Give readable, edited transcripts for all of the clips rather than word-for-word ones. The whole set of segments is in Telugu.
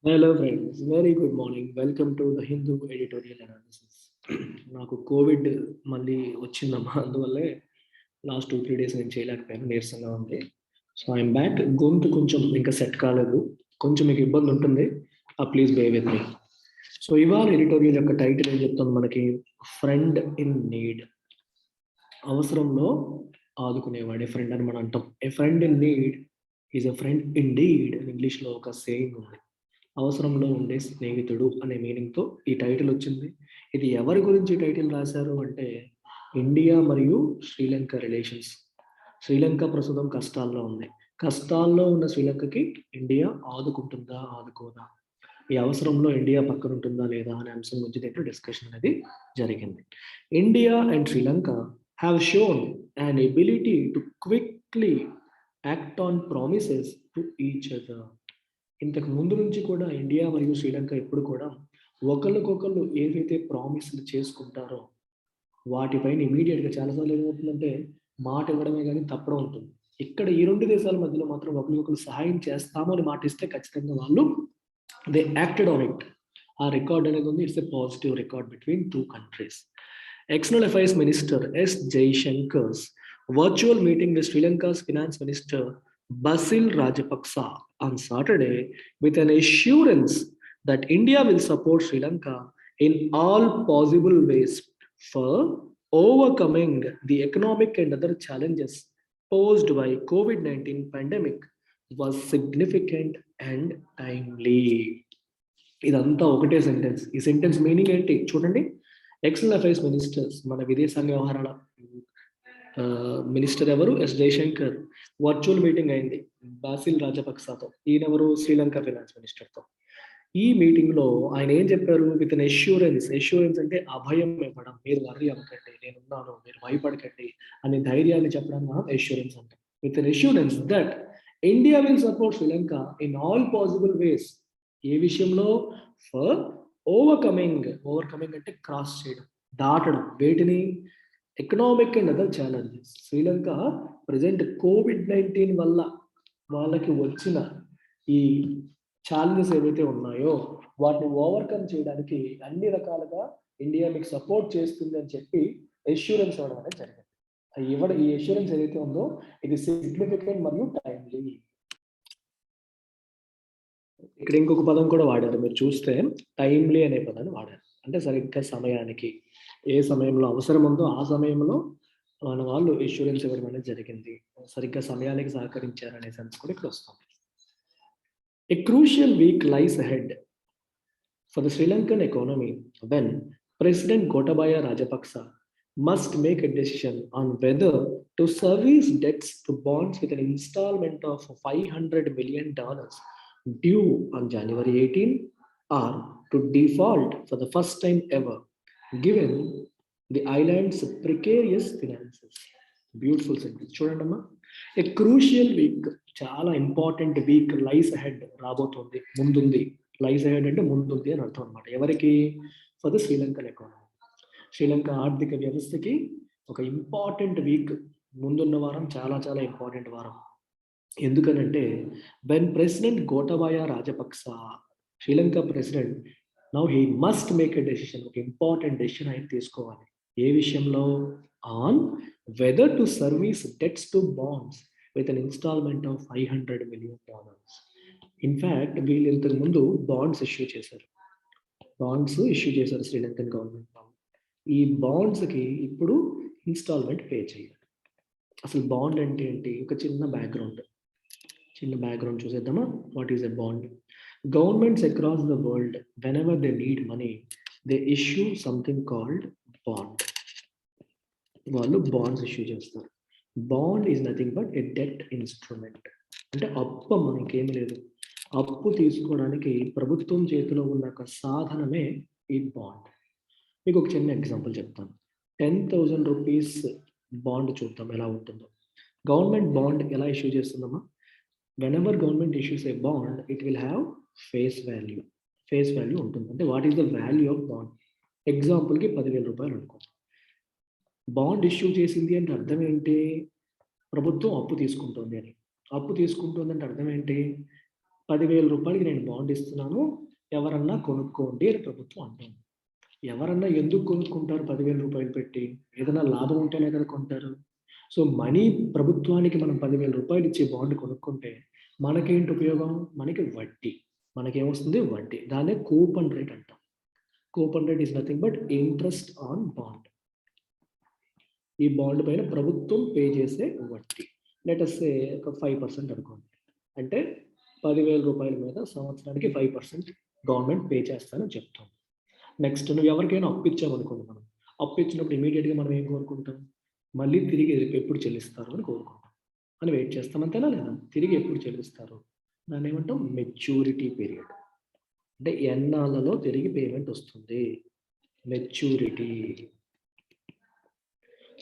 Hello friends, very good morning. Welcome to the Hindu editorial analysis. నాకు కోవిడ్ మళ్ళీ వచ్చిందమ్మా, అందువల్లే లాస్ట్ 2-3 డేస్ నేను చేయలేకపోయాను, నీరసంగా ఉంది. So I'm back. గొంతు కొంచెం ఇంకా సెట్ కాలేదు, కొంచెం మీకు ఇబ్బంది ఉంటుంది. Please bear with me. So ఇవాళ ఎడిటోరియల్ యొక్క టైటిల్ ఏం చెప్తుంది మనకి? Friend in need. అవసరంలో ఆదుకునేవాడే ఫ్రెండ్ అని మనం అంటాం. A friend in need is a friend indeed అని ఇంగ్లీష్లో ఒక సేయింగ్ ఉంది. అవసరంలో ఉండే స్నేహితుడు అనే మీనింగ్తో ఈ టైటిల్ వచ్చింది. ఇది ఎవరి గురించి టైటిల్ రాశారు అంటే, ఇండియా మరియు శ్రీలంక రిలేషన్స్. శ్రీలంక ప్రస్తుతం కష్టాల్లో ఉంది. కష్టాల్లో ఉన్న శ్రీలంకకి ఇండియా ఆదుకుంటుందా, ఆదుకోదా, ఈ అవసరంలో ఇండియా పక్కన ఉంటుందా లేదా అనే అంశం గురించి దీంట్లో డిస్కషన్ అనేది జరిగింది. India and Sri Lanka have shown an ability to quickly act on promises to each other. ఇంతకు ముందు నుంచి కూడా ఇండియా మరియు శ్రీలంక ఎప్పుడు కూడా ఒకళ్ళకొకళ్ళు ఏవైతే ప్రామిస్లు చేసుకుంటారో వాటిపైన ఇమీడియట్గా చాలాసార్లు ఏమవుతుందంటే మాట ఇవ్వడమే కానీ తప్పడం ఉంటుంది. ఇక్కడ ఈ రెండు దేశాల మధ్యలో మాత్రం ఒకరికొకరు సహాయం చేస్తాము అని మాట ఇస్తే ఖచ్చితంగా వాళ్ళు దే యాక్టెడ్ ఆన్ ఇట్. ఆ రికార్డ్ అనేది ఉంది. It's a positive record between two countries. External Affairs Minister S. Jaishankar's virtual meeting with Sri Lanka's Finance Minister Basil Rajapaksa on Saturday with an assurance that India will support Sri Lanka in all possible ways for overcoming the economic and other challenges posed by COVID-19 pandemic was significant and timely. ఇదంతా ఒకటే సెంటెన్స్. ఈ సెంటెన్స్ మీనింగ్ ఏంటి చూడండి. ఎక్స్టర్నల్ అఫైర్స్ మినిస్టర్స్, మన విదేశాంగ వ్యవహారాల మినిస్టర్ ఎవరు? ఎస్ జయశంకర్. వర్చువల్ మీటింగ్ అయింది బాసిల్ రాజపక్సాతో. ఈయనెవరు? శ్రీలంక ఫైనాన్స్ మినిస్టర్తో. ఈ మీటింగ్ లో ఆయన ఏం చెప్పారు? With an assurance. ఎష్యూరెన్స్ అంటే అభయం ఇవ్వడం. మీరు వర్రీ అవ్వకండి, నేనున్నాను, మీరు భయపడకండి అనే ధైర్యాన్ని చెప్పడం మనం ఎష్యూరెన్స్ అంటే. With an assurance that India will support Sri Lanka in all possible ways. ఏ విషయంలో? For overcoming. ఓవర్కమింగ్ అంటే క్రాస్ చేయడం, దాటడం. వేటిని? Economic and other challenges. Sri Lanka present COVID-19 వల్ల వాళ్ళకి వచ్చిన ఈ ఛాలెంజెస్ ఏవైతే ఉన్నాయో వాటిని ఓవర్కమ్ చేయడానికి అన్ని రకాలుగా ఇండియా మీకు సపోర్ట్ చేస్తుంది అని చెప్పి ఎష్యూరెన్స్ ఇవ్వడం అనేది జరిగింది. ఈ ఎష్యూరెన్స్ ఏదైతే ఉందో ఇది సిగ్నిఫికెంట్ మరియు టైమ్లీ. ఇక్కడ ఇంకొక పదం కూడా వాడారు, మీరు చూస్తే టైమ్లీ అనే పదాన్ని వాడారు. అంటే సరిగ్గా సమయానికి, ఏ సమయంలో అవసరం ఉందో ఆ సమయంలో మన వాళ్ళు ఇన్సూరెన్స్ ఇవ్వడం అనేది జరిగింది. సరిగ్గా సమయానికి సహకరించారనే సెన్స్ కూడా ఇక్కడ వస్తుంది. A crucial week lies ahead for the Sri Lankan economy when President Gotabaya Rajapaksa must make a decision on whether to service debts to bonds with an installment of $500 million due on January 18 or to default for the first time ever, given the island's precarious finances. Beautiful sentence. చూడండమ్మా, ఏ క్రూషియల్ వీక్, చాలా ఇంపార్టెంట్ వీక్ లైస్ అహెడ్, రాబోతోంది, ముందుంది. లైస్ అహెడ్ అంటే ముందుంది అని అర్థం అనమాట. ఎవరికి? For the Sri Lankan economy. Sri Lanka ఆర్థిక వ్యవస్థకి ఒక ఇంపార్టెంట్ వీక్, ముందున్న వారం చాలా చాలా ఇంపార్టెంట్ వారం. ఎందుకనంటే when president Gotabaya Rajapaksa, Sri Lanka president, now he must make a decision. ఒక ఇంపార్టెంట్ డెసిషన్ ఆయన తీసుకోవాలి. ఏ విషయంలో? On whether to service debts to bonds with an installment of $500 million. In fact వీళ్ళు ఇంతకు ముందు బాండ్స్ ఇష్యూ చేశారు శ్రీలంకన్ గవర్నమెంట్. ఈ బాండ్స్కి ఇప్పుడు ఇన్స్టాల్మెంట్ పే చేయాలి. అసలు బాండ్ అంటే ఏంటి? ఒక చిన్న బ్యాక్గ్రౌండ్ చూసేద్దామా. What is a bond? Governments across the world whenever they need money they issue something called bond. వాళ్ళు బాండ్స్ ఇష్యూ చేస్తారు. Bond is nothing but a debt instrument. అంటే అప్పు, మనకేమి లేదు, అప్పు తీసుకోవడానికి ప్రభుత్వం చేతిలో ఉన్న ఒక సాధనమే ఈ బాండ్. మీకు ఒక చిన్న ఎగ్జాంపుల్ చెప్తాను. 10,000 రూపీస్ బాండ్ చూద్దాం ఎలా ఉంటుందో. గవర్నమెంట్ బాండ్ ఎలా issue చేస్తుందమ్మా? whenever government issues a bond, it will have face value ఉంటుంది. అంటే what is the value of bond? ఎగ్జాంపుల్కి 10,000 రూపాయలు అనుకో. బాండ్ ఇష్యూ చేసింది అంటే అర్థం ఏంటి? ప్రభుత్వం అప్పు తీసుకుంటుంది అంటే అర్థం ఏంటి? 10,000 నేను బాండ్ ఇస్తున్నాను, ఎవరన్నా కొనుక్కోండి అని ప్రభుత్వం అంటుంది. ఎవరన్నా ఎందుకు కొనుక్కుంటారు 10,000 పెట్టి? ఏదైనా లాభం ఉంటేనే కదా కొంటారు. సో మనీ ప్రభుత్వానికి మనం 10,000 ఇచ్చి బాండ్ కొనుక్కుంటే మనకేంటి ఉపయోగం? మనకి వడ్డీ. మనకేమొస్తుంది? వడ్డీ. దాన్నే కూపన్ రేట్ అంటాం. Coupon rate is nothing but interest on bond. ఈ బాండ్ పైన ప్రభుత్వం పే చేసే వడ్డీ. లెట్ అస్ సే ఒక 5% అనుకోండి. అంటే 10,000 మీద సంవత్సరానికి 5% గవర్నమెంట్ పే చేస్తానని చెప్తుంది. నెక్స్ట్ నువ్వు ఎవరికైనా అప్పు ఇచ్చామనుకోండి, మనం అప్పు ఇచ్చినప్పుడు ఇమీడియట్గా మనం ఏం కోరుకుంటాం? మళ్ళీ తిరిగి ఎప్పుడు చెల్లిస్తారు అని కోరుకుంటాం. అని వెయిట్ చేస్తాం, అంతేనా లేదా? తిరిగి ఎప్పుడు చెల్లిస్తారు? దాన్ని ఏమంటాం? Maturity period. అంటే ఎన్నాళ్ళలో తిరిగి పేమెంట్ వస్తుంది? మెచ్యూరిటీ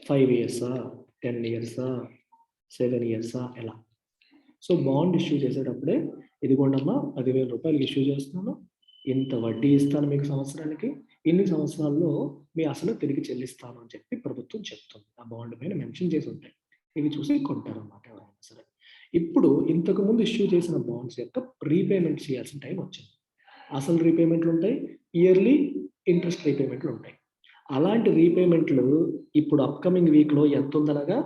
5 ఇయర్సా, 10 ఇయర్సా, 7 ఇయర్సా, ఎలా? సో బాండ్ ఇష్యూ చేసేటప్పుడే ఇదిగోండమ్మా 10,000 ఇష్యూ చేస్తున్నాను, ఇంత వడ్డీ ఇస్తాను మీకు సంవత్సరానికి, ఇన్ని సంవత్సరాల్లో మీ అసలు తిరిగి చెల్లిస్తాను అని చెప్పి ప్రభుత్వం చెప్తుంది. ఆ బాండ్ పైన మెన్షన్ చేసి ఉంటాయి. ఇవి చూసి కొంటారు అన్నమాట ఎవరైనా సరే. ఇప్పుడు ఇంతకు ముందు ఇష్యూ చేసిన బాండ్స్ యొక్క రీపేమెంట్ చేయాల్సిన టైం వచ్చింది. అసలు రీపేమెంట్లు ఉంటాయి, ఇయర్లీ ఇంట్రెస్ట్ రీపేమెంట్లు ఉంటాయి. అలాంటి రీపేమెంట్లు ఇప్పుడు అప్కమింగ్ వీక్లో ఎంత ఉందనగా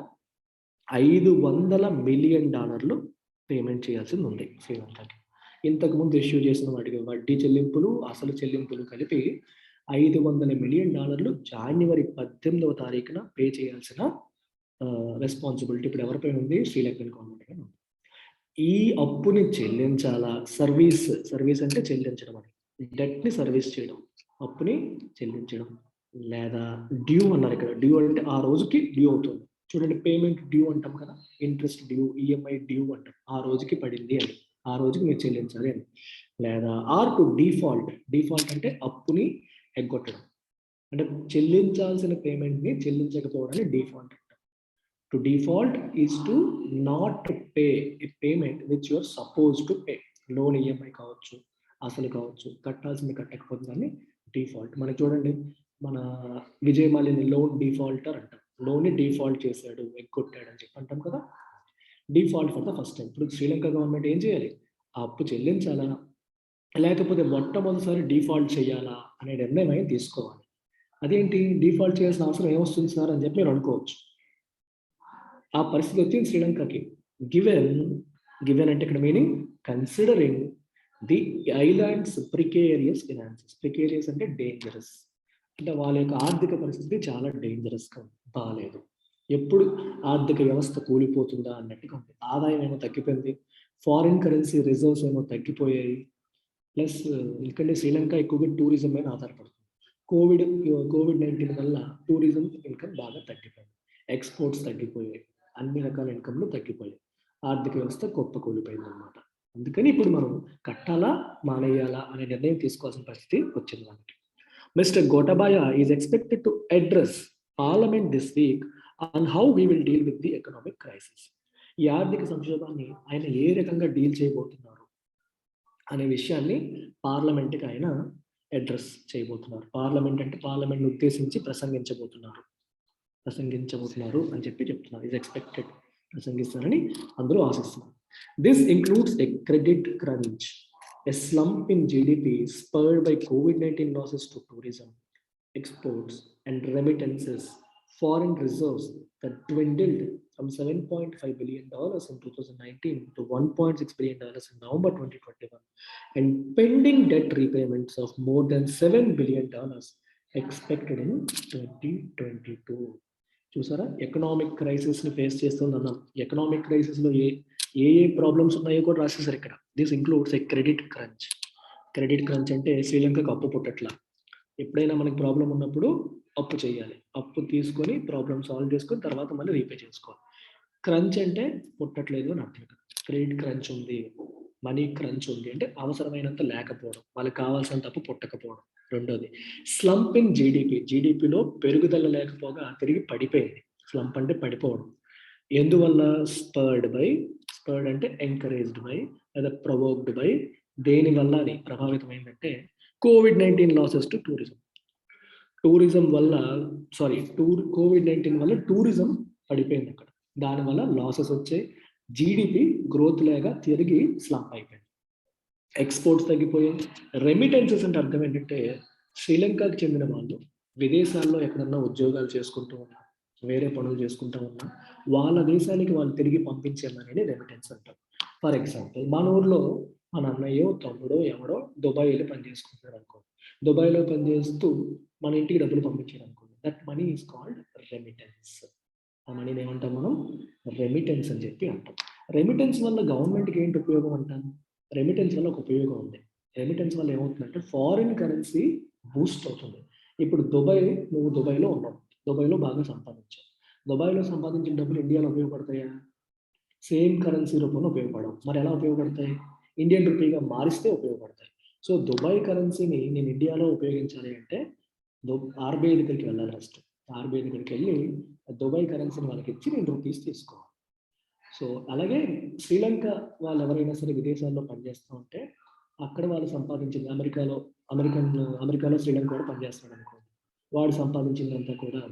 $500 మిలియన్ పేమెంట్ చేయాల్సింది ఉంది శ్రీలంకకి. ఇంతకుముందు ఇష్యూ చేసిన వాటికి వడ్డీ చెల్లింపులు, అసలు చెల్లింపులు కలిపి $500 మిలియన్ జనవరి 18వ తారీఖున పే చేయాల్సిన రెస్పాన్సిబిలిటీ ఇప్పుడు ఎవరిపైన ఉంది? శ్రీలంకన్ గవర్నమెంట్ పైన ఉంది. ఈ అప్పుని చెల్లించాలా? సర్వీస్ అంటే చెల్లించడం అని, డెట్ని సర్వీస్ చేయడం, అప్పుని చెల్లించడం, లేదా డ్యూ అన్నారు ఇక్కడ. డ్యూ అంటే ఆ రోజుకి డ్యూ అవుతుంది. చూడండి, పేమెంట్ డ్యూ అంటాం కదా, ఇంట్రెస్ట్ డ్యూ, ఈఎంఐ డ్యూ అంటాం. ఆ రోజుకి పడింది అని, ఆ రోజుకి మీరు చెల్లించాలి అని. లేదా ఆర్ టు డిఫాల్ట్ అంటే అప్పుని ఎగ్గొట్టడం. అంటే చెల్లించాల్సిన పేమెంట్ని చెల్లించకపోవడాన్ని డిఫాల్ట్ అంటాం. To default is to not pay a payment which you are suppose to pay. Loan EMI కావచ్చు, అసలు కావచ్చు, కట్టాల్సింది కట్టకపోతే దాన్ని డిఫాల్ట్. మనకి చూడండి, మన విజయ్ మాల్యాని లోన్ డిఫాల్టర్ అంటాం. లోన్ని డిఫాల్ట్ చేశాడు, ఎగ్గొట్టాడు అని చెప్పి అంటాం కదా. Default for the first time. ఇప్పుడు శ్రీలంక గవర్నమెంట్ ఏం చేయాలి? ఆ అప్పు చెల్లించాలా, లేకపోతే మొట్టమొదటిసారి డిఫాల్ట్ చేయాలా అనే నిర్ణయం తీసుకోవాలి. అదేంటి డిఫాల్ట్ చేయాల్సిన అవసరం ఏమొస్తుంది సార్ అని చెప్పి మీరు అనుకోవచ్చు. ఆ పరిస్థితి వచ్చింది శ్రీలంకకి. గివెన్ అంటే ఇక్కడ meaning considering the islands precarious finances. Precarious అంటే డేంజరస్, అంటే వాళ్ళ యొక్క ఆర్థిక పరిస్థితి చాలా డేంజరస్గా ఉంది, బాగాలేదు. ఎప్పుడు ఆర్థిక వ్యవస్థ కూలిపోతుందా అన్నట్టుగా ఉంది. ఆదాయం ఏమో తగ్గిపోయింది, ఫారిన్ కరెన్సీ రిజర్వ్స్ ఏమో తగ్గిపోయాయి. ప్లస్ ఎందుకంటే శ్రీలంక ఎక్కువగా టూరిజం మీద ఆధారపడుతుంది. కోవిడ్-19 వల్ల టూరిజం ఇన్కమ్ బాగా తగ్గిపోయింది, ఎక్స్పోర్ట్స్ తగ్గిపోయాయి, అన్ని రకాల ఇన్కమ్లు తగ్గిపోయాయి, ఆర్థిక వ్యవస్థ కుప్పకూలిపోయింది అనమాట. అందుకని ఇప్పుడు మనం కట్టాలా మానేయాలా అనే నిర్ణయం తీసుకోవాల్సిన పరిస్థితి వచ్చింది మనకి. Mr. Gotabaya is expected to address Parliament this week on how we will deal with the economic crisis. ఈ ఆర్థిక సంక్షోభాన్ని ఆయన ఏ రకంగా డీల్ చేయబోతున్నారు అనే విషయాన్ని పార్లమెంట్కి ఆయన అడ్రస్ చేయబోతున్నారు. పార్లమెంట్ అంటే పార్లమెంట్ ఉద్దేశించి ప్రసంగించబోతున్నారు అని చెప్పి చెప్తున్నారు. ఈజ్ ఎక్స్పెక్టెడ్ ప్రసంగిస్తారని అందరూ ఆశిస్తున్నారు. This includes a credit crunch, a slump in GDP spurred by COVID-19 losses to tourism, exports and remittances, foreign reserves that dwindled from $7.5 billion in 2019 to $1.6 billion in November 2021, and pending debt repayments of more than $7 billion expected in 2022. చూసారా, ఎకనామిక్ క్రైసిస్ని ఫేస్ చేస్తుందన్నాం. ఎకనామిక్ క్రైసిస్లో ఏ ప్రాబ్లమ్స్ ఉన్నాయో కూడా రాసేసారు ఇక్కడ. This includes A credit crunch అంటే శ్రీలంకకు అప్పు పుట్టట్లా. ఎప్పుడైనా మనకి ప్రాబ్లం ఉన్నప్పుడు అప్పు చేయాలి, అప్పు తీసుకొని ప్రాబ్లమ్ సాల్వ్ చేసుకొని తర్వాత మళ్ళీ రీపే చేసుకోవాలి. క్రంచ్ అంటే పుట్టట్లేదు అని అర్థం. క్రెడిట్ క్రంచ్ ఉంది, మనీ క్రంచ్ ఉంది అంటే అవసరమైనంత లేకపోవడం, వాళ్ళకి కావాల్సినంత అప్పు పుట్టకపోవడం. రెండోది స్లంప్ ఇన్ జీడిపిలో పెరుగుదల లేకపోగా తిరిగి పడిపోయింది. స్లంప్ అంటే పడిపోవడం. ఎందువల్ల? స్పర్డ్ అంటే ఎంకరేజ్డ్ బై లేదా ప్రొవోక్డ్ బై. దేని వల్ల అది ప్రభావితమైందంటే కోవిడ్-19 లాసెస్ టు టూరిజం వల్ల కోవిడ్-19 వల్ల టూరిజం పడిపోయింది అక్కడ. దానివల్ల లాసెస్ వచ్చాయి, జీడిపి గ్రోత్ లేక తిరిగి స్లంప్ అయిపోయింది. ఎక్స్పోర్ట్స్ తగ్గిపోయాయి. రెమిటెన్సెస్ అంటే అర్థం ఏంటంటే శ్రీలంకకు చెందిన వాళ్ళు విదేశాల్లో ఎక్కడన్నా ఉద్యోగాలు చేసుకుంటూ ఉన్నా, వేరే పనులు చేసుకుంటూ ఉన్నా, వాళ్ళ దేశానికి వాళ్ళు తిరిగి పంపించే మనీని రెమిటెన్స్ అంటారు. ఫర్ ఎగ్జాంపుల్ మన ఊర్లో మన అన్నయ్యో తమ్ముడో ఎవడో దుబాయ్ వెళ్ళి పని చేసుకుంటున్నాడు అనుకోండి. దుబాయ్లో పనిచేస్తూ మన ఇంటికి డబ్బులు పంపించాడు అనుకోండి. That money is called remittance. ఆ మనీని ఏమంటాం మనం? రెమిటెన్స్ అని చెప్పి అంటాం. రెమిటెన్స్ వల్ల గవర్నమెంట్కి ఏంటి ఉపయోగం అంటాను? రెమిటెన్స్ వల్ల ఒక ఉపయోగం ఉంది. రెమిటెన్స్ వల్ల ఏమవుతుందంటే ఫారిన్ కరెన్సీ బూస్ట్ అవుతుంది. ఇప్పుడు నువ్వు దుబాయ్లో ఉన్నావు, దుబాయ్లో బాగా సంపాదించావు. దుబాయ్లో సంపాదించిన డబ్బులు ఇండియాలో ఉపయోగపడతాయా? సేమ్ కరెన్సీ రూపంలో ఉపయోగపడవు. మరి ఎలా ఉపయోగపడతాయి? ఇండియన్ రూపీగా మారిస్తే ఉపయోగపడతాయి. సో దుబాయ్ కరెన్సీని నేను ఇండియాలో ఉపయోగించాలి అంటే ఆర్బీఐ దగ్గరికి వెళ్ళాలి. ఫస్ట్ ఆర్బీఐ దగ్గరికి వెళ్ళి దుబాయ్ కరెన్సీని వాళ్ళకి ఇచ్చి నేను రూపీస్ తీసుకోవాలి. సో అలాగే శ్రీలంక వాళ్ళు ఎవరైనా సరే విదేశాల్లో పనిచేస్తూ ఉంటే అక్కడ వాళ్ళు సంపాదించింది అమెరికాలో శ్రీలంక కూడా పనిచేస్తాడు అనుకోండి. వాడు సంపాదించిందంతా కూడా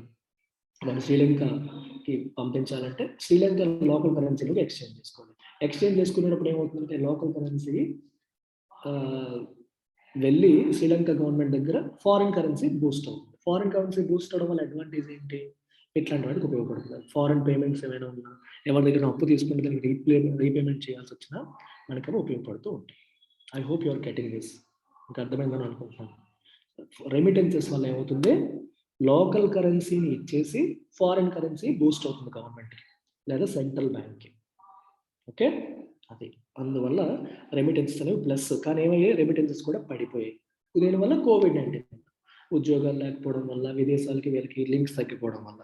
వాడు శ్రీలంకకి పంపించాలంటే శ్రీలంక లోకల్ కరెన్సీలోకి ఎక్స్చేంజ్ చేసుకోవాలి. ఎక్స్చేంజ్ చేసుకునేటప్పుడు ఏమవుతుందంటే లోకల్ కరెన్సీ వెళ్ళి శ్రీలంక గవర్నమెంట్ దగ్గర ఫారిన్ కరెన్సీ బూస్ట్ అవుతుంది. ఫారిన్ కరెన్సీ బూస్ట్ అవడం వల్ల అడ్వాంటేజ్ ఏంటి? ఇట్లాంటి వాటికి ఉపయోగపడుతుంది. ఫారిన్ పేమెంట్స్ ఏమైనా ఉన్నా, ఎవరి దగ్గర అప్పు తీసుకుంటే దానికి రీపేమెంట్ చేయాల్సి వచ్చినా మనకేమో ఉపయోగపడుతూ ఉంటాయి. I hope your getting this. ఇంకా అర్థమైందని అనుకుంటున్నాను. రెమిటెన్సెస్ వల్ల ఏమవుతుంది? లోకల్ కరెన్సీని ఇచ్చేసి ఫారిన్ కరెన్సీ బూస్ట్ అవుతుంది గవర్నమెంట్కి లేదా సెంట్రల్ బ్యాంక్కి. ఓకే, అది అందువల్ల రెమిటెన్సెస్ అనేవి ప్లస్. కానీ ఏమయ్యాయి? రెమిటెన్సెస్ కూడా పడిపోయాయి. దీనివల్ల కోవిడ్-19 ఉద్యోగాలు లేకపోవడం వల్ల, విదేశాలకి వీళ్ళకి లింక్స్ తగ్గిపోవడం వల్ల,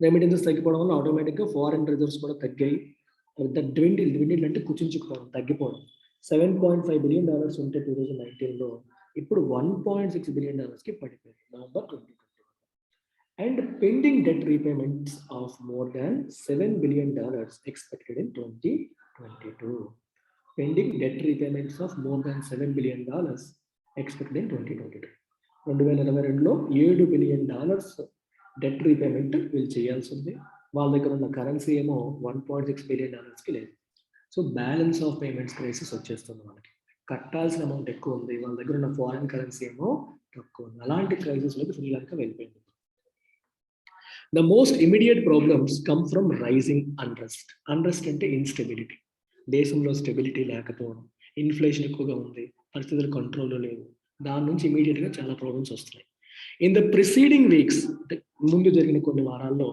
రెమిటెన్సెస్ తగ్గిపోవడం వల్ల ఆటోమేటిక్గా ఫారిన్ రిజర్వ్స్ కూడా తగ్గాయి. dwindle అంటే కుచించుకుపోవడం, తగ్గిపోవడం. $7.5 బిలియన్ ఉంటే 2019లో ఇప్పుడు $1.6 బిలియన్ పడిపోయింది November 2020. And pending debt repayments of more than $7 billion expected in 2022. Pending debt repayments of more than $7 billion expected in 2022. 2022లో $7 billion debt repayment వీళ్ళు చేయాల్సి ఉంది. వాళ్ళ దగ్గర ఉన్న కరెన్సీ ఏమో $1.6 బిలియన్ లేదు. So balance of payments crisis వచ్చేస్తుంది. మనకి కట్టాల్సిన అమౌంట్ ఎక్కువ ఉంది, వాళ్ళ దగ్గర ఉన్న ఫారిన్ కరెన్సీ ఏమో తక్కువ ఉంది. అలాంటి క్రైసిస్లోకి శ్రీలంక వెళ్ళిపోయింది. The most immediate problems come from rising unrest. Unrest అంటే ఇన్స్టెబిలిటీ. దేశంలో స్టెబిలిటీ లేకపోవడం, ఇన్ఫ్లేషన్ ఎక్కువగా ఉంది, పరిస్థితులు కంట్రోల్లో లేవు. దాని నుంచి ఇమీడియట్గా చాలా ప్రాబ్లమ్స్ వస్తున్నాయి. ఇన్ ద ప్రిసీడింగ్ వీక్స్, ముందు జరిగిన కొన్ని వారాల్లో,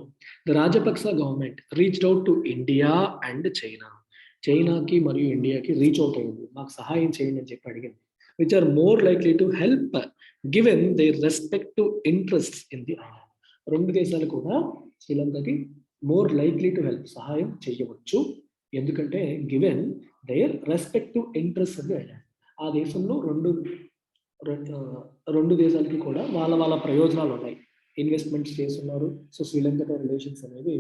the Rajapaksa government reached out to India and China. చైనాకి మరియు ఇండియాకి రీచ్ అవుట్ అయింది, మాకు సహాయం చేయండి అని చెప్పి అడిగింది. Which are more likely to help given they respective interests in the island. రెండు దేశాలు కూడా శ్రీలంకకి మోర్ లైక్లీ టు హెల్ప్, సహాయం చేయవచ్చు. ఎందుకంటే given their respective interest in the island. ఆ దేశంలో రెండు దేశాలకి కూడా వాళ్ళ ప్రయోజనాలు ఉన్నాయి, ఇన్వెస్ట్మెంట్స్ చేస్తున్నారు. సో శ్రీలంకతో రిలేషన్స్ అనేవి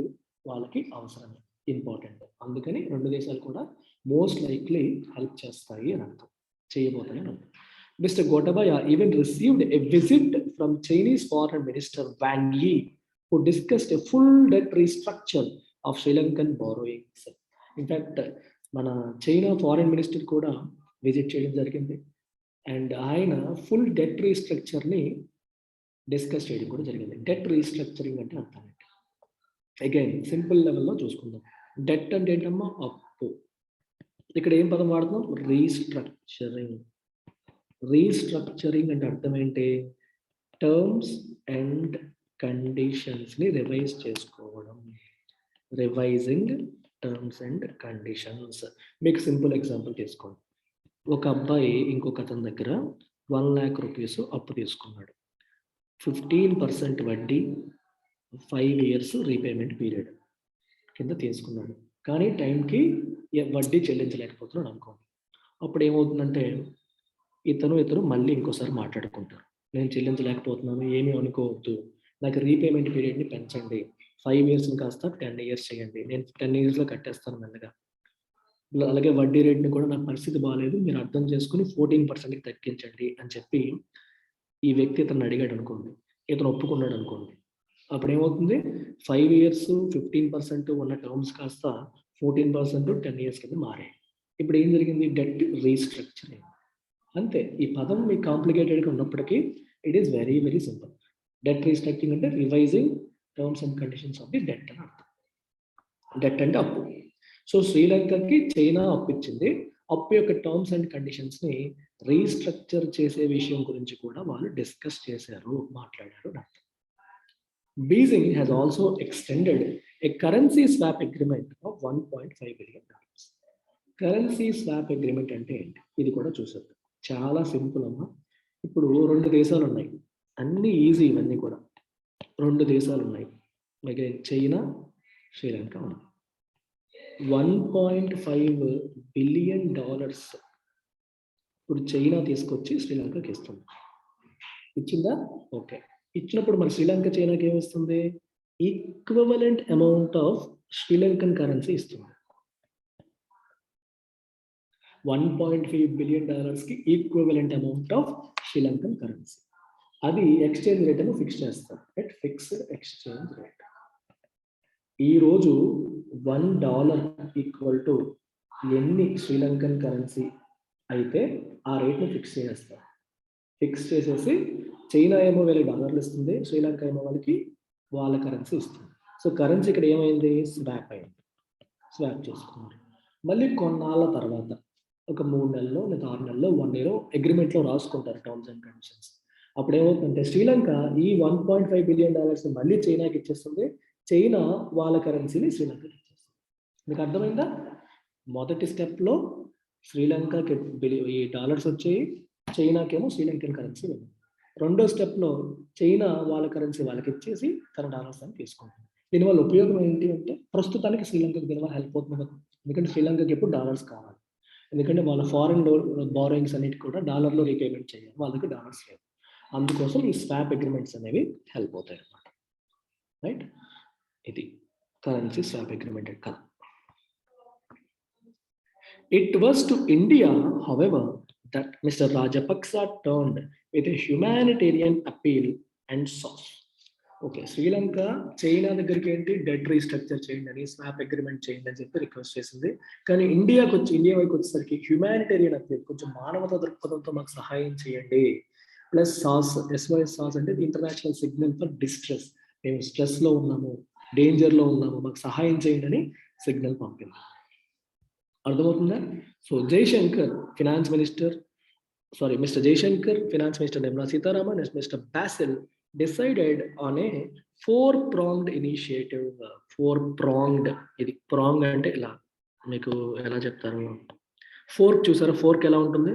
వాళ్ళకి అవసరమే, ఇంపార్టెంట్. అందుకని రెండు దేశాలు కూడా మోస్ట్ లైక్లీ హెల్ప్ చేస్తాయి అని అర్థం, చేయబోతాయి అని అర్థం. Mr. Gotabaya even received a visit from Chinese Foreign Minister Wang Yi, who discussed a full debt restructure of Sri Lankan borrowings. In fact, మన చైనా ఫారెన్ మినిస్టర్ కూడా విజిట్ చేయడం జరిగింది. అండ్ ఆయన ఫుల్ డెట్ రీస్ట్రక్చర్ని డిస్కస్ చేయడం కూడా జరిగింది. డెట్ రీస్ట్రక్చరింగ్ అంటే అర్థం ఏంటి? అగైన్ సింపుల్ లెవెల్లో చూసుకుందాం. డెట్ అంటే ఏంటమ్మా? అప్పు. ఇక్కడ ఏం పదం వాడుతున్నాం? రీస్ట్రక్చరింగ్. రీస్ట్రక్చరింగ్ అంటే అర్థం ఏంటి? టర్మ్స్ అండ్ కండిషన్స్ని రివైజ్ చేసుకోవడం. Revising terms and conditions. మీకు సింపుల్ ఎగ్జాంపుల్ తీసుకోండి. ఒక అబ్బాయి ఇంకొక అతని దగ్గర 1 lakh రూపీస్ అప్పు తీసుకున్నాడు. 15% వడ్డీ, 5 years రీపేమెంట్ పీరియడ్ కింద తీసుకున్నాడు. కానీ టైంకి వడ్డీ చెల్లించలేకపోతున్నాడు అనుకోండి. అప్పుడు ఏమవుతుందంటే ఇతను మళ్ళీ ఇంకోసారి మాట్లాడుకుంటారు. నేను చెల్లించలేకపోతున్నాను, ఏమీ అనుకోవద్దు, నాకు రీపేమెంట్ పీరియడ్ని పెంచండి, 5 years కాస్త 10 years చేయండి, నేను 10 yearsలో కట్టేస్తాను మెల్లగా. అలాగే వడ్డీ రేట్ని కూడా నా పరిస్థితి బాగాలేదు, మీరు అర్థం చేసుకుని 14%కి తగ్గించండి అని చెప్పి ఈ వ్యక్తి ఇతను అడిగాడు అనుకోండి, ఇతను ఒప్పుకున్నాడు అనుకోండి. అప్పుడు ఏమవుతుంది? 5 years 15% ఉన్న టర్మ్స్ కాస్త 14% 10 years కింద మారాయి. ఇప్పుడు ఏం జరిగింది? Debt restructuring. అంతే. ఈ పదం మీకు కాంప్లికేటెడ్గా ఉన్నప్పటికీ it is very very simple. Debt restructuring అంటే revising terms and conditions of the debt అని అర్థం. డెట్ అంటే అప్పు. సో శ్రీలంకకి చైనా అప్పు ఇచ్చింది. అప్పు యొక్క టర్మ్స్ అండ్ కండిషన్స్ని రీస్ట్రక్చర్ చేసే విషయం గురించి కూడా వాళ్ళు డిస్కస్ చేశారు, మాట్లాడారు. Beijing has also extended a currency swap agreement of $1.5 billion. Currency swap agreement అంటే ఏంటి, ఇది కూడా చూసేద్దాం. చాలా సింపుల్ అమ్మా. ఇప్పుడు 2 దేశాలు ఉన్నాయి, అన్ని ఈజీ, ఇవన్నీ కూడా 2 దేశాలు ఉన్నాయి. అగైన్ చైనా, శ్రీలంక ఉన్నాయి. $1.5 బిలియన్ ఇప్పుడు చైనా తీసుకొచ్చి శ్రీలంకకి ఇస్తుంది. ఇచ్చిందా? ఓకే. ఇచ్చినప్పుడు మరి శ్రీలంక చైనాకి ఏమిస్తుంది? Equivalent amount of Sri Lankan currency ఇస్తుంది. $1.5 బిలియన్ కి equivalent amount of Sri Lankan currency. అది ఎక్స్చేంజ్ రేట్ అని ఫిక్స్ చేస్తారు, ఎట్ ఫిక్స్డ్ ఎక్స్చేంజ్ రేట్. ఈరోజు $1 ఈక్వల్ టు ఎన్ని శ్రీలంకన్ కరెన్సీ అయితే ఆ రేట్ని ఫిక్స్ చేస్తారు. ఫిక్స్ చేసేసి చైనా ఏమో వేరే డాలర్లు ఇస్తుంది, శ్రీలంక ఏమో వాళ్ళకి వాళ్ళ కరెన్సీ ఇస్తుంది. సో కరెన్సీ ఇక్కడ ఏమైంది? స్వాప్ అయింది. స్వాప్ చేసుకున్నారు. మళ్ళీ కొన్నాళ్ళ తర్వాత ఒక 3 నెలల్లో లేదా 6 నెలల్లో 1 year అగ్రిమెంట్లో రాసుకుంటారు టర్మ్స్ అండ్ కండిషన్స్. అప్పుడు ఏమవుతుందంటే శ్రీలంక ఈ $1.5 బిలియన్ మళ్ళీ చైనాకి ఇచ్చేస్తుంది, చైనా వాళ్ళ కరెన్సీని శ్రీలంకకి ఇచ్చేస్తుంది. మీకు అర్థమైందా? మొదటి స్టెప్లో శ్రీలంకకి ఈ డాలర్స్ వచ్చాయి, చైనాకేమో శ్రీలంకన్ కరెన్సీ ఉంది. రెండో స్టెప్లో చైనా వాళ్ళ కరెన్సీ వాళ్ళకి ఇచ్చేసి తన డాలర్స్ అని తీసుకుంటుంది. దీనివల్ల ఉపయోగం ఏంటి అంటే ప్రస్తుతానికి శ్రీలంకకి దీనివల్ల హెల్ప్ అవుతుంది కదా, ఎందుకంటే శ్రీలంకకి ఎప్పుడు డాలర్స్ కావాలి, ఎందుకంటే వాళ్ళ ఫారెన్ బారోయింగ్స్ అన్నిటి కూడా డాలర్లో రీపేమెంట్ చేయాలి, వాళ్ళకి డాలర్స్ లేవు. అందుకోసం ఈ స్వాప్ అగ్రిమెంట్స్ అనేవి హెల్ప్ అవుతాయి అన్నమాట. రైట్, ఇది కరెన్సీ స్వాప్ అగ్రిమెంట్ కదా. It was to India, however, that Mr. Rajapaksa turned with a humanitarian appeal and sauce. Okay, Sri Lanka China దగ్గరికి ఏంటి, డెట్ రీస్ట్రక్చర్ చేయండి అని, స్వాప్ అగ్రిమెంట్ చేయండి అని చెప్పి రిక్వెస్ట్ చేసింది. కానీ ఇండియా వైపు వచ్చేసరికి హ్యూమానిటేరియన్ అప్పీల్, కొంచెం మానవతా దృక్పథంతో మాకు సహాయం చేయండి, ప్లస్ సాస్, SOS సాస్ అంటే ఇంటర్నేషనల్ సిగ్నల్ ఫర్ డిస్ట్రెస్, మేము స్ట్రెస్లో ఉన్నాము, డేంజర్లో ఉన్నాము, మాకు సహాయం చేయండి అని సిగ్నల్ పంపింది. అర్థమవుతుందా? So mister Jaishankar, finance minister Nirmala Sitharaman, mister Basil decided on a four-pronged initiative. ఇది ప్రాంగ్ అంటే ఇలా మీకు ఎలా చెప్తారు, ఫోర్క్ చూసారా? ఫోర్క్ ఎలా ఉంటుంది?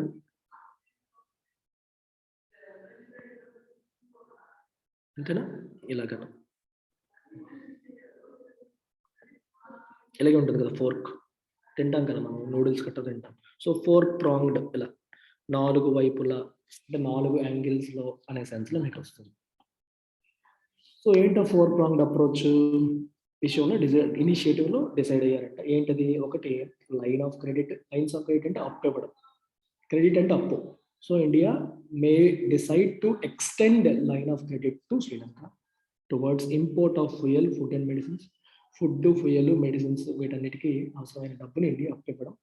అంతేనా? ఇలాగ ఇలాగే ఉంటుంది కదా ఫోర్క్, తింటాం కదా మనం, నూడిల్స్ కట్ట తింటాం. సో 4-pronged, ఇలా 4 వైపులా అంటే 4 యాంగిల్స్లో అనే సెన్స్లో మీకు వస్తుంది. సో ఏంటో 4-pronged అప్రోచ్ విషయంలో ఇనిషియేటివ్లో డిసైడ్ అయ్యారంట. ఏంటది? ఒకటి లైన్స్ ఆఫ్ క్రెడిట్ అంటే అప్పు ఇవ్వడం, క్రెడిట్ అంటే అప్పు. So India May decide to extend line of credit to Sri Lanka towards import of fuel, food and medicines, food, fuel, medicines వీటన్నిటికీ అవసరమైన డబ్బుని ఇండియా అప్పు ఇవ్వడం.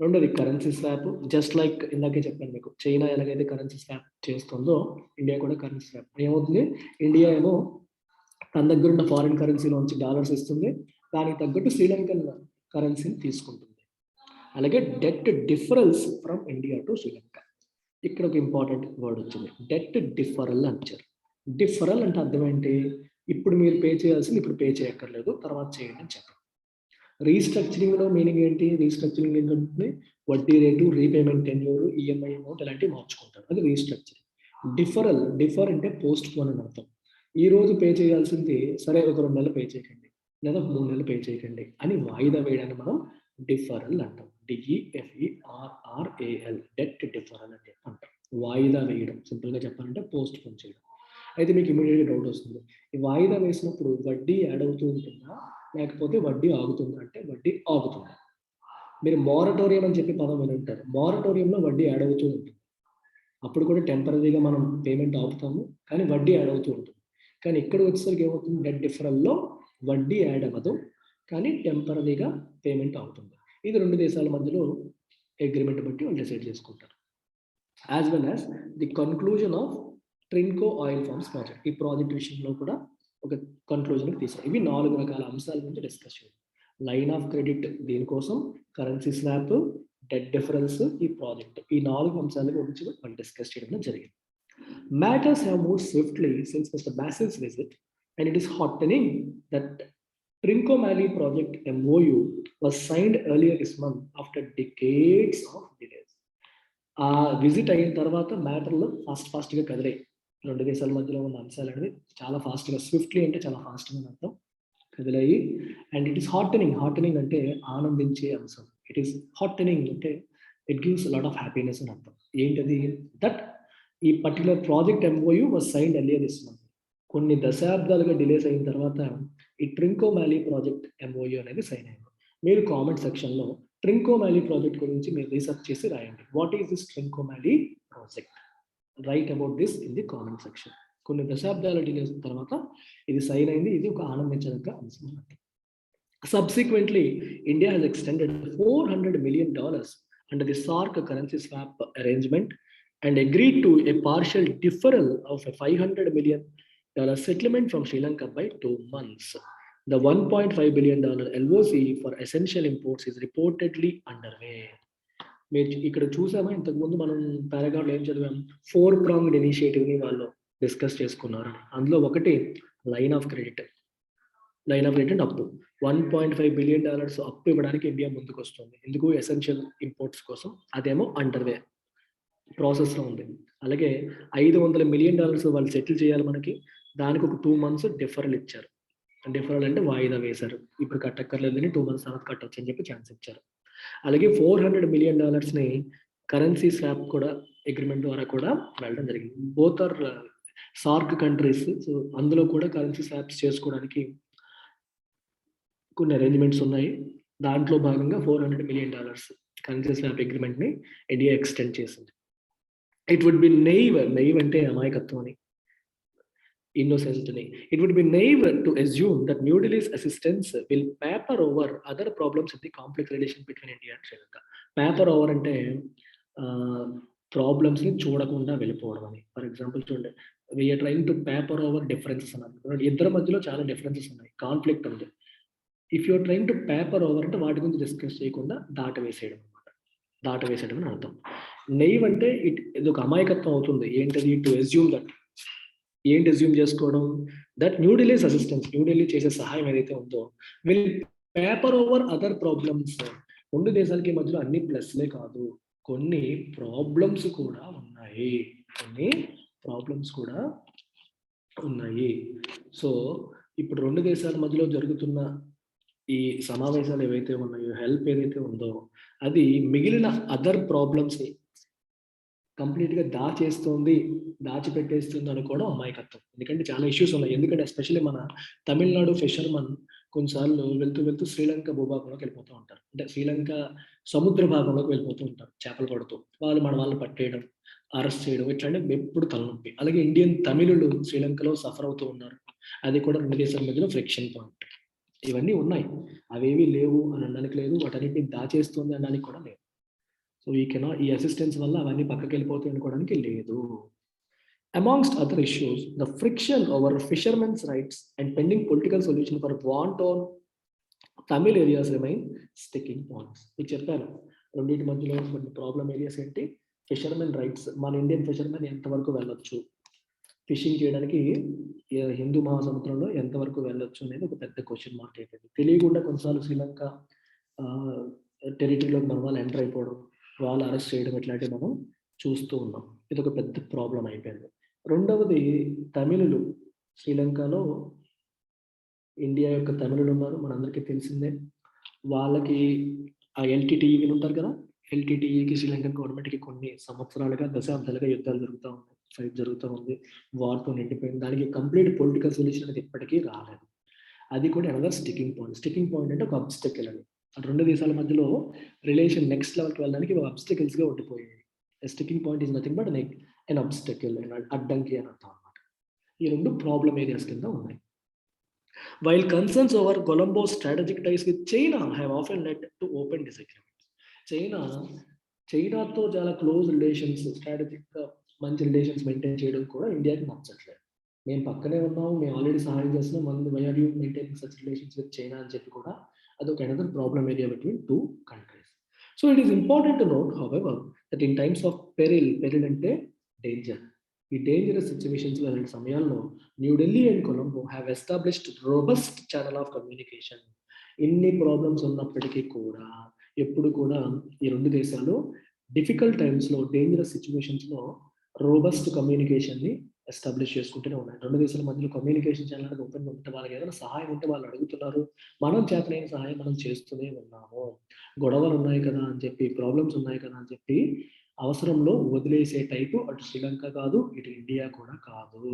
రెండోది కరెన్సీ స్వాప్, జస్ట్ లైక్ ఇందాకే చెప్పాను మీకు, చైనా ఎలాగైతే కరెన్సీ స్వాప్ చేస్తుందో ఇండియా కూడా కరెన్సీ స్వాప్. ఏమవుతుంది, ఇండియా ఏమో తన దగ్గర ఉన్న ఫారిన్ కరెన్సీలోంచి డాలర్స్ ఇస్తుంది, దానికి తగ్గట్టు శ్రీలంకన్ కరెన్సీని తీసుకుంటుంది. అలాగే debt deferrals from India to Sri Lanka, ఇక్కడ ఒక ఇంపార్టెంట్ వర్డ్ వచ్చింది, డెట్ డిఫరల్ అంటారు. డిఫరల్ అంటే అర్థం ఏంటి? ఇప్పుడు మీరు పే చేయాల్సింది ఇప్పుడు పే చేయక్కర్లేదు, తర్వాత చేయండి అని చెప్పండి. రీస్ట్రక్చరింగ్లో మీనింగ్ ఏంటి? రీస్ట్రక్చరింగ్ ఏంటంటే వడ్డీ rate, repayment tenure, EMI amount ఇలాంటివి మార్చుకుంటారు, అది రీస్ట్రక్చరింగ్. డిఫర్ అంటే పోస్ట్ పోన్ అని అర్థం. ఈ రోజు పే చేయాల్సింది సరే ఒక 2 నెలలు పే చేయకండి లేదా 3 నెలలు పే చేయకండి అని వాయిదా వేయడాన్ని మనం డిఫరల్ అంటాం. DEFERRAL, డెట్ డిఫరల్ అని చెప్పి అంటాం. వాయిదా వేయడం, సింపుల్గా చెప్పాలంటే పోస్ట్ పోన్ చేయడం. అయితే మీకు ఇమీడియట్గా డౌట్ వస్తుంది, ఈ వాయిదా వేసినప్పుడు వడ్డీ యాడ్ అవుతూ ఉంటుందా లేకపోతే వడ్డీ ఆగుతుందా అంటే వడ్డీ ఆగుతుంది. మీరు మారటోరియం అని చెప్పి పదం విని ఉంటారు, మారటోరియంలో వడ్డీ యాడ్ అవుతూ ఉంటుంది, అప్పుడు కూడా టెంపరీగా మనం పేమెంట్ ఆపుతాము కానీ వడ్డీ యాడ్ అవుతూ ఉంటుంది. కానీ ఇక్కడ వచ్చేసరికి ఏమవుతుంది, డెట్ డిఫరల్లో వడ్డీ యాడ్ అవ్వదు కానీ టెంపరీగా పేమెంట్ అవుతుంది. ఇది 2 దేశాల మధ్యలో అగ్రిమెంట్ బట్టి వాళ్ళు డిసైడ్ చేసుకుంటారు. As well as the conclusion of Trinco oil farms project. ఈ ప్రాజెక్ట్ విషయంలో కూడా ఒక కన్క్లూజన్కి తీసుకురా. ఇవి 4 రకాల అంశాల గురించి డిస్కస్ చేయాలి. లైన్ ఆఫ్ క్రెడిట్ దీనికోసం, కరెన్సీ స్వాప్, డెట్ డిఫరెన్స్, ఈ ప్రాజెక్ట్, ఈ 4 అంశాల గురించి మనం డిస్కస్ చేయడం జరిగింది. Matters have moved swiftly since Mr. Basil's visit, and it is heartening that Trincomalee project MOU was signed earlier this month after decades of delays. ఆ విజిట్ అయిన తర్వాత మ్యాటర్లో ఫాస్ట్గా కదిలాయి. 2 దేశాల మధ్యలో ఉన్న అంశాలు అనేది చాలా ఫాస్ట్గా, స్విఫ్ట్లీ అంటే చాలా ఫాస్ట్గా అర్థం, కదిలాయి. అండ్ ఇట్ ఈస్ హార్టనింగ్ అంటే ఆనందించే అంశం. ఇట్ ఈస్ హార్టనింగ్ అంటే it gives lot of happiness అని అర్థం. ఏంటది? దట్ ఈ particular project MOU was signed earlier this month. కొన్ని దశాబ్దాలుగా డిలేస్ అయిన తర్వాత ఈ ట్రింకోమాలీ ప్రాజెక్ట్ MOU అనేది సైన్ అయింది. మీరు కామెంట్ సెక్షన్లో ట్రింకోమాలీ ప్రాజెక్ట్ గురించి మీరు రీసెర్చ్ చేసి రాయండి. What is this Trincomalee project? Write about this in the comment section. కొన్ని దశాబ్దాల డిలేస్ తర్వాత ఇది సైన్ అయింది. ఇది ఒక ఆనందించదగ్గ అంశం. Subsequently, India has extended $400 million under the SAARC currency swap arrangement and agreed to a partial deferral of a $500 million settlement from Sri Lanka by 2 months. The $1.5 billion LOC for essential imports is reportedly underway. మీరు ఇక్కడ చూసామా, ఇంతకుముందు మనం పారాగ్రాఫ్లో ఏం చదివాం? 4-pronged ఇనిషియేటివ్ని వాళ్ళు డిస్కస్ చేసుకున్నారు. అందులో ఒకటి లైన్ ఆఫ్ క్రెడిట్ అండ్ అప్పు. $1.5 బిలియన్ అప్పు ఇవ్వడానికి ఇండియా ముందుకు వస్తుంది. ఎందుకు? ఎసెన్షియల్ ఇంపోర్ట్స్ కోసం. అదేమో అండర్వే ప్రాసెస్లో ఉంది. అలాగే $500 మిలియన్ వాళ్ళు సెటిల్ చేయాలి మనకి. దానికి ఒక 2 months డిఫరల్ ఇచ్చారు. డిఫరల్ అంటే వాయిదా వేశారు. ఇప్పుడు కట్టక్కర్లేదని 2 months తర్వాత కట్టొచ్చు అని చెప్పి ఛాన్స్ ఇచ్చారు. అలాగే $400 మిలియన్ కరెన్సీ స్వాప్ కూడా అగ్రిమెంట్ ద్వారా కూడా వెళ్ళడం జరిగింది. Both are SAARC countries. So అందులో కూడా కరెన్సీ స్వాప్స్ చేసుకోవడానికి కొన్ని అరేంజ్మెంట్స్ ఉన్నాయి. దాంట్లో భాగంగా $400 మిలియన్ కరెన్సీ స్వాప్ అగ్రిమెంట్ని ఇండియా ఎక్స్టెండ్ చేసింది. ఇట్ వుడ్ బి నైవ్ అంటే అమాయకత్వం అని, innocent అని. It would be naive to assume that New Delhi's assistance will paper over other problems in the complex relation between India and Sri Lanka. Paper over అంటే ప్రాబ్లమ్స్ని చూడకుండా వెళ్ళిపోవడం అని. ఫర్ ఎగ్జాంపుల్ చూడండి, we're trying to paper over differences అన్నారు. ఇద్దరి మధ్యలో చాలా డిఫరెన్సెస్ ఉన్నాయి, కాన్ఫ్లిక్ట్ ఉంది. If you're trying to paper over అంటే వాటి గురించి డిస్కస్ చేయకుండా దాటవేసేయడం అనమాట. దాటవేసేయడం అని అర్థం. నైవ్ అంటే ఇది ఒక అమాయకత్వం అవుతుంది. ఏంటది? To assume that. ఏంటి అస్యూమ్ చేసుకోవడం? That new Delhi's assistance, new Delhi చేసే సహాయం ఏదైతే ఉందో, will paper over other problems. 2 దేశాలకి మధ్యలో అన్ని ప్లస్లే కాదు, కొన్ని ప్రాబ్లమ్స్ కూడా ఉన్నాయి. సో ఇప్పుడు 2 దేశాల మధ్యలో జరుగుతున్న ఈ సమావేశాలు ఏవైతే ఉన్నాయో, హెల్ప్ ఏదైతే ఉందో, అది మిగిలిన అదర్ ప్రాబ్లమ్స్ కంప్లీట్గా దాచిపెట్టేస్తుంది అనుకోవడం అమాయకత్వం. ఎందుకంటే చాలా ఇష్యూస్ ఉన్నాయి. ఎందుకంటే ఎస్పెషల్లీ మన తమిళనాడు ఫిషర్మన్ కొన్నిసార్లు వెళ్తూ శ్రీలంక భూభాగంలోకి వెళ్ళిపోతూ ఉంటారు. అంటే శ్రీలంక సముద్ర భాగంలోకి వెళ్ళిపోతూ ఉంటారు చేపలు పడుతూ. వాళ్ళని పట్టేయడం, అరెస్ట్ చేయడం, ఇట్లాంటి ఎప్పుడు తలనొప్పి. అలాగే ఇండియన్ తమిళులు శ్రీలంకలో సఫర్ అవుతూ ఉన్నారు. అది కూడా 2 దేశాల మధ్యలో ఫ్రిక్షన్ పాయింట్. ఇవన్నీ ఉన్నాయి. అవేవి లేవు అని అనడానికి లేదు, వాటన్నిటిని దాచేస్తుంది అనడానికి కూడా లేదు. సో ఈ అసిస్టెన్స్ వల్ల అవన్నీ పక్కకి వెళ్ళిపోతాయి అనుకోవడానికి లేదు. Amongst other issues, the friction over fishermen's rights and pending political solution for want-on Tamil areas remain sticking points. మీకు చెప్పాను, రెండింటి మధ్యలో కొన్ని ప్రాబ్లమ్ ఏరియాస్ ఏంటి? Fishermen rights. మన ఇండియన్ ఫిషర్మెన్ ఎంతవరకు వెళ్ళొచ్చు, ఫిషింగ్ చేయడానికి హిందూ మహాసముద్రంలో ఎంతవరకు వెళ్ళొచ్చు అనేది ఒక పెద్ద క్వశ్చన్ మార్క్ అయిపోయింది. తెలియకుండా కొన్నిసార్లు శ్రీలంక టెరిటరీలోకి మన వాళ్ళు ఎంటర్ అయిపోవడం, వాళ్ళు అరెస్ట్ చేయడం, ఇట్లాంటివి మనం చూస్తూ ఉన్నాం. ఇది ఒక పెద్ద ప్రాబ్లం అయిపోయింది. రెండవది, తమిళులు శ్రీలంకలో ఇండియా యొక్క తమిళులు ఉన్నారు, మనందరికీ తెలిసిందే. వాళ్ళకి ఆ LTTE ఉంటారు కదా, LTTEకి శ్రీలంకన్ గవర్నమెంట్కి కొన్ని సంవత్సరాలుగా, దశాబ్దాలుగా యుద్ధాలు జరుగుతూ ఉన్నాయి, ఫైట్ జరుగుతూ ఉంది, వార్తో నిండిపోయింది. దానికి కంప్లీట్ పొలిటికల్ సొల్యూషన్ అనేది ఇప్పటికీ రాలేదు. అది కూడా అనదర్ స్టికింగ్ పాయింట్ అంటే ఒక అబ్స్టకిల్ అని. 2 దేశాల మధ్యలో రిలేషన్ నెక్స్ట్ లెవెల్కి వెళ్ళడానికి అబ్స్టకిల్స్గా ఉండిపోయాయి. Sticking point is nothing but an obstacle, అడ్డంకి అని అర్థం అన్నమాట. ఈ 2 ప్రాబ్లమ్ ఏరియాస్ కింద ఉన్నాయి. While concerns over Colombo's strategic ties with China have often led to open disagreements. China చైనాతో చాలా క్లోజ్ రిలేషన్స్, స్ట్రాటజిక్గా మంచి రిలేషన్స్ మెయింటైన్ చేయడం కూడా ఇండియాకి నచ్చట్లేదు. మేము పక్కనే ఉన్నాము, మేము ఆల్రెడీ సహాయం చేస్తున్నాం, మన why are you maintaining such relations with China అని చెప్పి కూడా అదొక another problem area between two countries. So it is important to note however that in times of peril అంటే డేంజర్. ఈ డేంజరస్ సిచ్యువేషన్స్లో అలాంటి సమయాల్లో New Delhi and Colombo have established robust channel of communication. ఇన్ని ప్రాబ్లమ్స్ ఉన్నప్పటికీ కూడా ఎప్పుడు కూడా ఈ రెండు దేశాలు డిఫికల్ట్ టైమ్స్లో, డేంజరస్ సిచ్యువేషన్స్లో రోబస్ట్ కమ్యూనికేషన్ని ఎస్టాబ్లిష్ చేసుకుంటూనే ఉన్నాయి. రెండు దేశాల మధ్యలో కమ్యూనికేషన్ ఛానల్ అనేది ఓపెన్ ఉంటే, వాళ్ళకి ఏదైనా సహాయం ఉంటే వాళ్ళు అడుగుతున్నారు, మనం చేతనైన సహాయం మనం చేస్తూనే ఉన్నాము. గొడవలు ఉన్నాయి కదా అని చెప్పి, ప్రాబ్లమ్స్ ఉన్నాయి కదా అని చెప్పి అవసరంలో వదిలేసే టైపు అటు శ్రీలంక కాదు, ఇటు ఇండియా కూడా కాదు.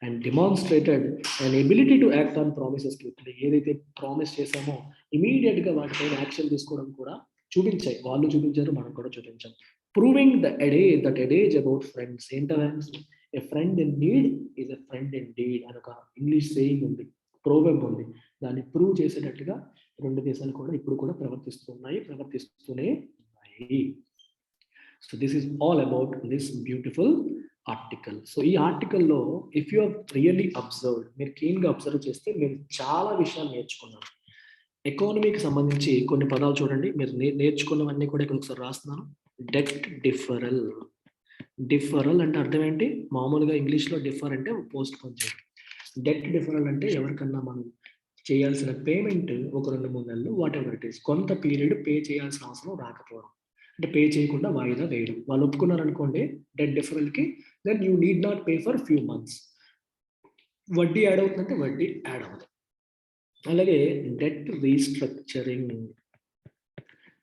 And demonstrated and ability to act on promises quickly. ఏదైతే ప్రామిస్ చేశామో ఇమీడియట్గా వాటిపైన యాక్షన్ తీసుకోవడం కూడా చూపించాయి. వాళ్ళు చూపించారు, మనం కూడా చూపించాం. Proving that adage about friends. ఏంటంటే a friend in need is a friend indeed అని ఒక ఇంగ్లీష్ సేయింగ్ ఉంది, ప్రోవెబ్ ఉంది. దాన్ని ప్రూవ్ చేసేటట్టుగా రెండు దేశాలు కూడా ఇప్పుడు కూడా ప్రవర్తిస్తూనే ఉన్నాయి. So this is all about this beautiful article. So ఈ ఆర్టికల్లో ఇఫ్ యూ రియల్లీ అబ్జర్వ్, మీరు క్లీన్గా అబ్జర్వ్ చేస్తే మీరు చాలా విషయాలు నేర్చుకున్నారు. ఎకానమీకి సంబంధించి కొన్ని పదాలు చూడండి, మీరు నేర్చుకున్నవన్నీ కూడా ఇక్కడ ఒకసారి రాస్తున్నాను. డెట్ డిఫరల్. డిఫరల్ అంటే అర్థం ఏంటి? మామూలుగా ఇంగ్లీష్లో డిఫర్ అంటే పోస్ట్ పోన్ చేయడం. డెట్ డిఫరల్ అంటే ఎవరికన్నా మనం చేయాల్సిన పేమెంట్ ఒక 2-3 నెలలు వాట్ ఎవర్ ఇట్ ఈస్, కొంత పీరియడ్ పే చేయాల్సిన అవసరం రాకపోవడం, అంటే పే చేయకుండా వాయిదా వేయడం. వాళ్ళు ఒప్పుకున్నారు అనుకోండి డెట్ డిఫరల్కి, then you need not pay for few months. వడ్డీ యాడ్ అవుతుందంటే వడ్డీ యాడ్ అవ్వదు. అలాగే డెట్ రీస్ట్రక్చరింగ్.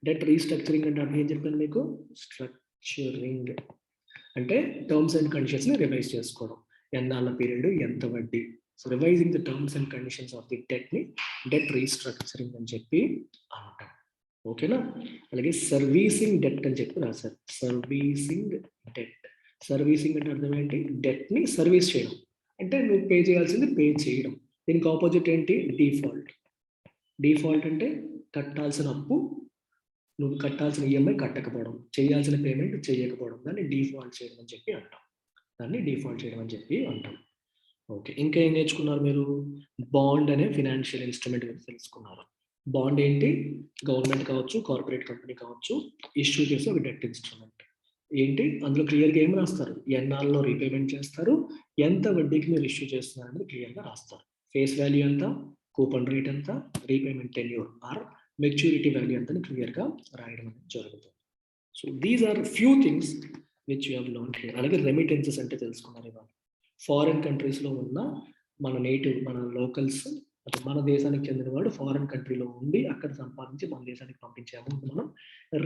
డెట్ రీస్ట్రక్చరింగ్ అంటే అర్థం ఏం చెప్పాను మీకు? స్ట్రక్చరింగ్ అంటే టర్మ్స్ అండ్ కండిషన్స్ని రివైజ్ చేసుకోవడం. ఎన్నాళ్ళ పీరియడ్, ఎంత వడ్డీ. So revising the terms and conditions of the డెట్ని డెట్ రీస్ట్రక్చరింగ్ అని చెప్పి అంటాం. ఓకేనా? అలాగే సర్వీసింగ్ డెట్ అని చెప్పి రాశారు. Servicing debt. సర్వీసింగ్ అంటే అర్థం ఏంటి? డెట్ని సర్వీస్ చేయడం, అంటే నువ్వు పే చేయాల్సింది పే చేయడం. దీనికి ఆపోజిట్ ఏంటి? డిఫాల్ట్. డిఫాల్ట్ అంటే కట్టాల్సిన అప్పు నువ్వు కట్టాల్సిన ఈఎంఐ కట్టకపోవడం, చేయాల్సిన పేమెంట్ చేయకపోవడం, దాన్ని డిఫాల్ట్ చేయడం అని చెప్పి అంటాం. ఓకే, ఇంకా ఏం నేర్చుకున్నారు మీరు? బాండ్ అనే ఫినాన్షియల్ ఇన్స్ట్రుమెంట్ గురించి తెలుసుకున్నారు. బాండ్ ఏంటి? గవర్నమెంట్ కావచ్చు, కార్పొరేట్ కంపెనీ కావచ్చు, ఇష్యూ చేసే ఒక డెట్ ఇన్స్ట్రుమెంట్. ఏంటి అందులో క్లియర్గా ఏం రాస్తారు? ఎన్నాళ్ళలో రీపేమెంట్ చేస్తారు, ఎంత వడ్డీకి మీరు ఇష్యూ చేస్తున్నారు అనేది క్లియర్గా రాస్తారు. ఫేస్ వాల్యూ ఎంత, కూపన్ రేట్ ఎంత, repayment tenure or maturity value అంతా క్లియర్గా రాయడం అనేది జరుగుతుంది. So these are few things which you have learned here. అలాగే రెమిటెన్సెస్ అంటే తెలుసుకున్నారు ఇవాళ. ఫారిన్ కంట్రీస్లో ఉన్న మన నేటివ్, మన లోకల్స్, మన దేశానికి చెందిన వాడు ఫారిన్ కంట్రీలో ఉండి అక్కడ సంపాదించి మన దేశానికి పంపించే అమౌంట్ మనం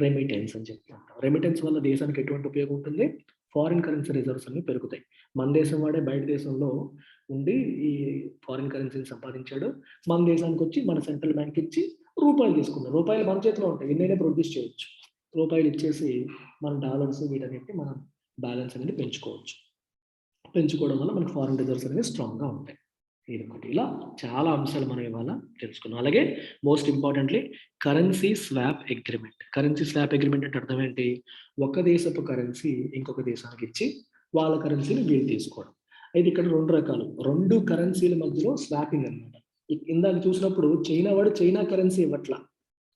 రెమిటెన్స్ అని చెప్తాం. రెమిటెన్స్ వల్ల దేశానికి ఎటువంటి ఉపయోగం ఉంటుంది? ఫారిన్ కరెన్సీ రిజర్వ్స్ అన్ని పెరుగుతాయి. మన దేశం వాడే బయట దేశంలో ఉండి ఈ ఫారిన్ కరెన్సీని సంపాదించాడు, మన దేశానికి వచ్చి మన సెంట్రల్ బ్యాంక్ ఇచ్చి రూపాయలు తీసుకున్నాం. రూపాయలు మన చేతిలో ఉంటాయి, ఎన్నైనా ప్రొడ్యూస్ చేయొచ్చు. రూపాయలు ఇచ్చేసి మన డాలర్స్ వీటన్నిటి మనం బ్యాలెన్స్ అనేది పెంచుకోవడం వల్ల మనకు ఫారిన్ రిజర్వ్స్ అనేవి స్ట్రాంగ్గా ఉంటాయి. ఇది ఒకటి. ఇలా చాలా అంశాలు మనం ఇవాళ తెలుసుకున్నాం. అలాగే most importantly currency swap agreement. Currency swap agreement అంటే అర్థం ఏంటి? ఒక దేశపు కరెన్సీ ఇంకొక దేశానికి ఇచ్చి వాళ్ళ కరెన్సీని వీళ్ళు తీసుకోవడం. అయితే ఇక్కడ 2 రకాలు, 2 కరెన్సీల మధ్యలో స్వాపింగ్ అనమాట. ఇందాక చూసినప్పుడు చైనా వాడు చైనా కరెన్సీ ఇవ్వట్లా,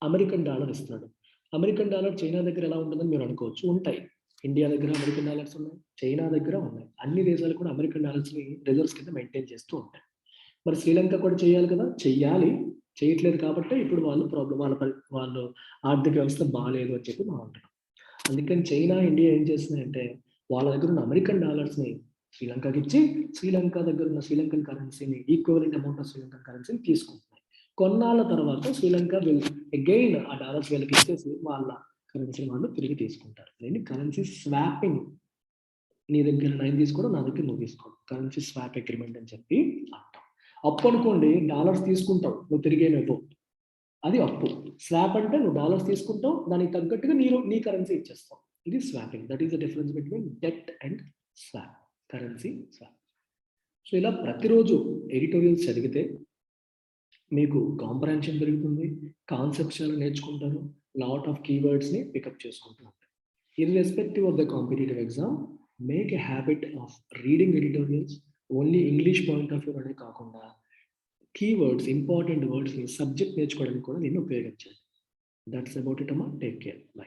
అమెరికన్ డాలర్ ఇస్తున్నాడు. అమెరికన్ డాలర్ చైనా దగ్గర ఎలా ఉంటుందని మీరు అనుకోవచ్చు. ఉంటాయి. ఇండియా దగ్గర అమెరికన్ డాలర్స్ ఉన్నాయి, చైనా దగ్గర ఉన్నాయి. అన్ని దేశాలు కూడా అమెరికన్ డాలర్స్ని రిజర్వ్స్ కింద మెయింటైన్ చేస్తూ ఉంటాయి. మరి శ్రీలంక కూడా చేయాలి కదా, చేయట్లేదు కాబట్టి ఇప్పుడు వాళ్ళు ప్రాబ్లం, వాళ్ళు ఆర్థిక వ్యవస్థ బాగాలేదు అని చెప్పి మనం అంటున్నాం. అందుకని చైనా, ఇండియా ఏం చేస్తున్నాయంటే వాళ్ళ దగ్గర ఉన్న అమెరికన్ డాలర్స్ని శ్రీలంకకి ఇచ్చి శ్రీలంక దగ్గర ఉన్న శ్రీలంకన్ కరెన్సీని, ఈక్వలెంట్ అమౌంట్ ఆఫ్ శ్రీలంకన్ కరెన్సీని తీసుకుంటున్నాయి. కొన్నాళ్ళ తర్వాత శ్రీలంక అగైన్ ఆ డాలర్స్ వీళ్ళకి ఇచ్చేసి వాళ్ళ కరెన్సీ వాళ్ళు తిరిగి తీసుకుంటారు. దీన్ని కరెన్సీ స్వాపింగ్. నీ దగ్గర నేను తీసుకోవడం, నా దగ్గర నువ్వు తీసుకోవడం, కరెన్సీ స్వాప్ అగ్రిమెంట్ అని చెప్పి అంటాం. అప్పు అనుకోండి, డాలర్స్ తీసుకుంటావు, నువ్వు తిరిగేమేపో, అది అప్పు. స్వాప్ అంటే నువ్వు డాలర్స్ తీసుకుంటావు, దానికి తగ్గట్టుగా నీ కరెన్సీ ఇచ్చేస్తావు. ఇది swapping. That is the difference between debt and swap, currency swap. So ఇలా ప్రతిరోజు ఎడిటోరియల్స్ చదివితే మీకు కాంప్రహెన్షన్ పెరుగుతుంది, కాన్సెప్ట్స్ చాలా నేర్చుకుంటారు, లాట్ ఆఫ్ కీవర్డ్స్ని పికప్ చేసుకుంటూ ఉంటారు. Irrespective of the competitive exam, make a habit of reading editorials, only English point of view అనే కాకుండా కీవర్డ్స్, ఇంపార్టెంట్ వర్డ్స్ని సబ్జెక్ట్ నేర్చుకోవడానికి కూడా నేను ఉపయోగించాను. దట్స్ అబౌట్ ఇట్ అమ్మా. Take care. బై.